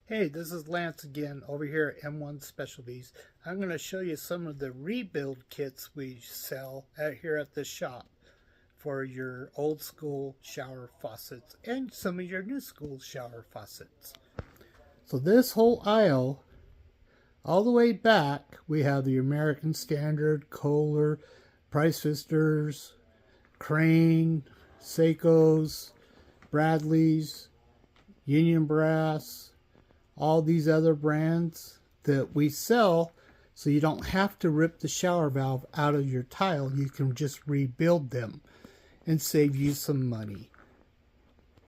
Hey, this is Lance again over here at M1 Specialties. I'm going to show you some of the rebuild kits we sell here at the shop for your old school shower faucets and some of your new school shower faucets. So this whole aisle, all the way back, we have the American Standard, Kohler, Price Fisters, Crane, Saycos, Bradleys, Union Brass, all these other brands that we sell, so you don't have to rip the shower valve out of your tile. You can just rebuild them and save you some money.